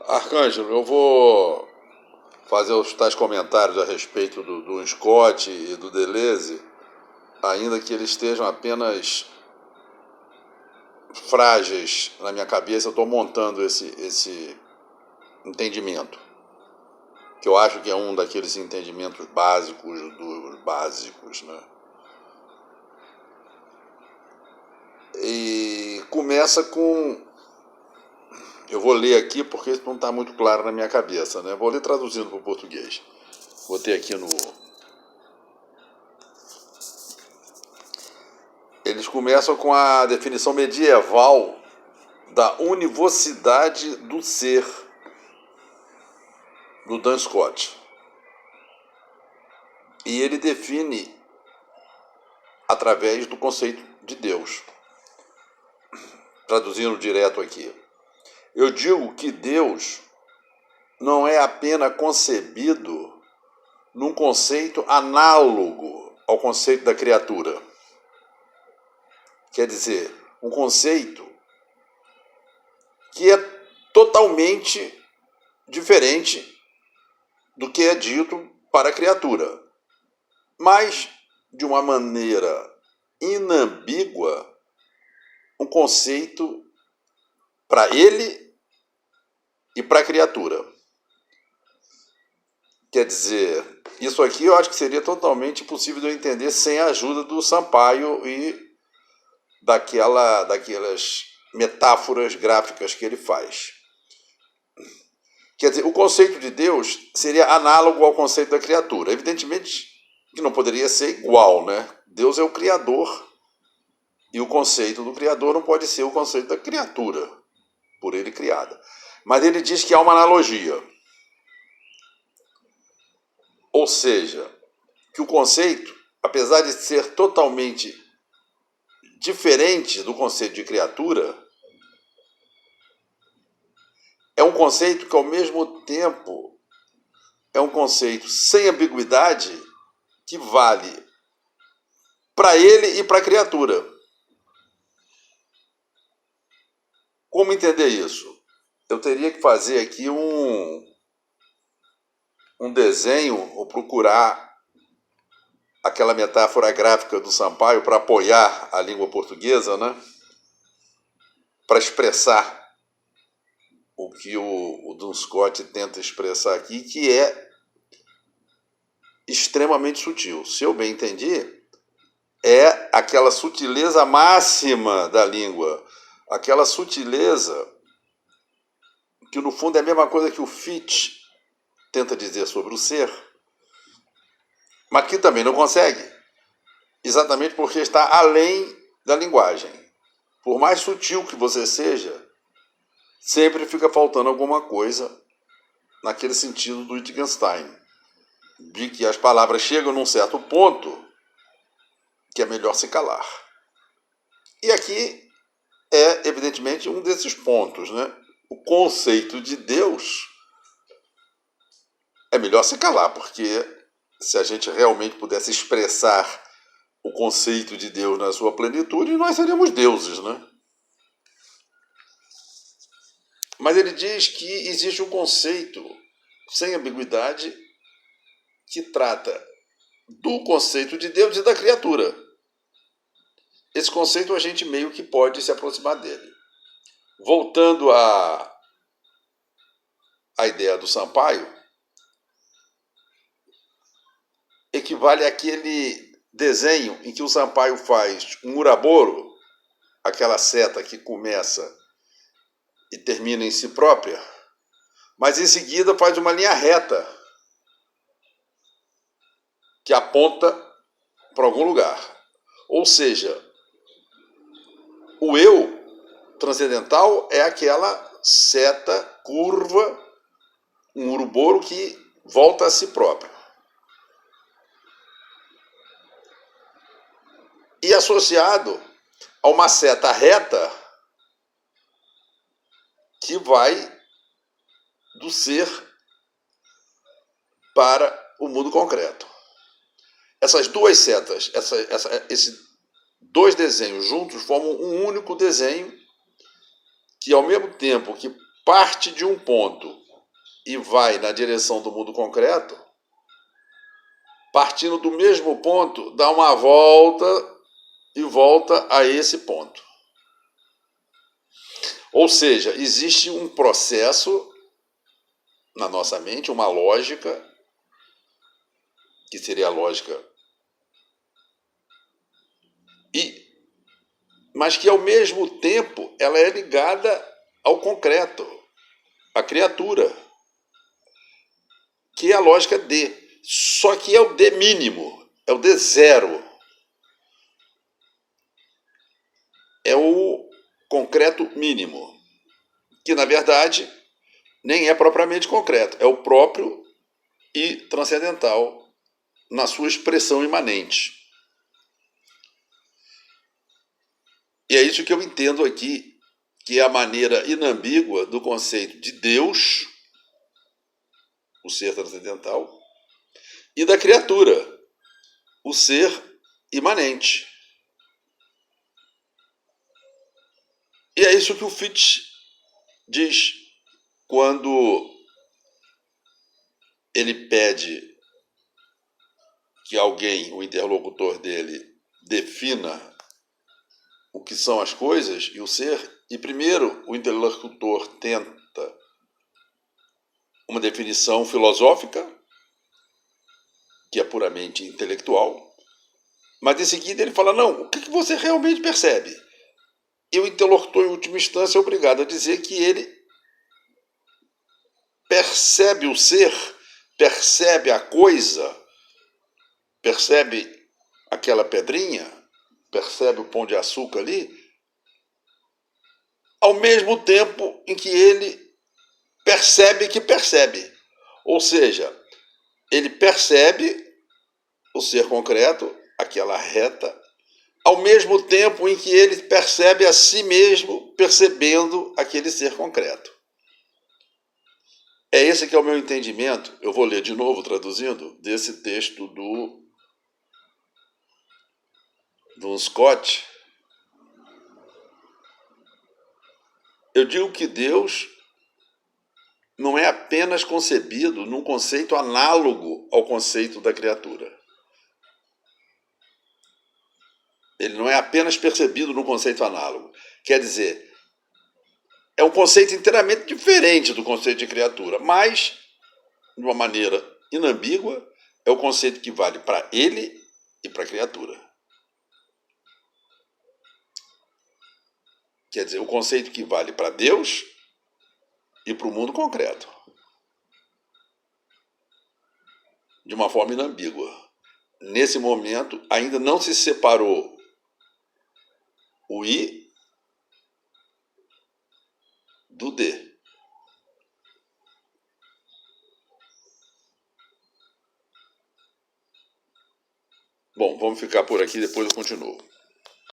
Arcângelo, eu vou fazer os tais comentários a respeito do Scott e do Deleuze, ainda que eles estejam apenas frágeis na minha cabeça. Eu estou montando esse entendimento, que eu acho que é um daqueles entendimentos básicos dos básicos, né? E começa com... Eu vou ler aqui porque isso não está muito claro na minha cabeça, né? Vou ler traduzindo para o português. Botei aqui no... Eles começam com a definição medieval da univocidade do ser, do Dan Scott. E ele define através do conceito de Deus. Traduzindo direto aqui. Eu digo que Deus não é apenas concebido num conceito análogo ao conceito da criatura. Quer dizer, um conceito que é totalmente diferente do que é dito para a criatura, mas de uma maneira inambígua, um conceito para ele e para a criatura. Quer dizer, isso aqui eu acho que seria totalmente impossível de eu entender sem a ajuda do Sampaio e daquelas metáforas gráficas que ele faz. Quer dizer, o conceito de Deus seria análogo ao conceito da criatura. Evidentemente que não poderia ser igual, né? Deus é o Criador e o conceito do Criador não pode ser o conceito da criatura, por ele criada. Mas ele diz que há uma analogia. Ou seja, que o conceito, apesar de ser totalmente diferente do conceito de criatura, é um conceito que, ao mesmo tempo, é um conceito sem ambiguidade que vale para ele e para a criatura. Como entender isso? Eu teria que fazer aqui um desenho ou procurar aquela metáfora gráfica do Sampaio para apoiar a língua portuguesa, né? Para expressar o que o Dan Scott tenta expressar aqui, que é extremamente sutil. Se eu bem entendi, é aquela sutileza máxima da língua, aquela sutileza que no fundo é a mesma coisa que o Fichte tenta dizer sobre o ser, mas que também não consegue, exatamente porque está além da linguagem. Por mais sutil que você seja, sempre fica faltando alguma coisa naquele sentido do Wittgenstein, de que as palavras chegam num certo ponto que é melhor se calar. E aqui é, evidentemente, um desses pontos, né? O conceito de Deus é melhor se calar, porque se a gente realmente pudesse expressar o conceito de Deus na sua plenitude, nós seríamos deuses, né? Mas ele diz que existe um conceito sem ambiguidade que trata do conceito de Deus e da criatura. Esse conceito a gente meio que pode se aproximar dele. Voltando à ideia do Sampaio, equivale àquele desenho em que o Sampaio faz um Uraboro, aquela seta que começa e termina em si própria, mas em seguida faz uma linha reta que aponta para algum lugar. Ou seja, o eu transcendental é aquela seta curva, um Uruboro que volta a si próprio. E associado a uma seta reta que vai do ser para o mundo concreto. Essas duas setas, esses dois desenhos juntos formam um único desenho que, ao mesmo tempo que parte de um ponto e vai na direção do mundo concreto, partindo do mesmo ponto, dá uma volta e volta a esse ponto. Ou seja, existe um processo na nossa mente, uma lógica, que seria a lógica, mas que ao mesmo tempo ela é ligada ao concreto, à criatura, que é a lógica D. Só que é o D mínimo, é o D zero. É o concreto mínimo, que na verdade nem é propriamente concreto, é o próprio e transcendental na sua expressão imanente. E é isso que eu entendo aqui, que é a maneira inambígua do conceito de Deus, o ser transcendental, e da criatura, o ser imanente. E é isso que o Fichte diz quando ele pede que alguém, o interlocutor dele, defina o que são as coisas e o ser, e primeiro o interlocutor tenta uma definição filosófica, que é puramente intelectual, mas em seguida ele fala, não, o que você realmente percebe? E o interlocutor, em última instância, é obrigado a dizer que ele percebe o ser, percebe a coisa, percebe aquela pedrinha, percebe o pão de açúcar ali, ao mesmo tempo em que ele percebe que percebe. Ou seja, ele percebe o ser concreto, aquela reta, ao mesmo tempo em que ele percebe a si mesmo percebendo aquele ser concreto. É esse que é o meu entendimento, eu vou ler de novo traduzindo, desse texto do Scott. Eu digo que Deus não é apenas concebido num conceito análogo ao conceito da criatura. Ele não é apenas percebido num conceito análogo. Quer dizer, é um conceito inteiramente diferente do conceito de criatura, mas, de uma maneira inambígua, é o conceito que vale para ele e para a criatura. Quer dizer, o conceito que vale para Deus e para o mundo concreto. De uma forma inambígua. Nesse momento, ainda não se separou o I do D. Bom, vamos ficar por aqui, depois eu continuo.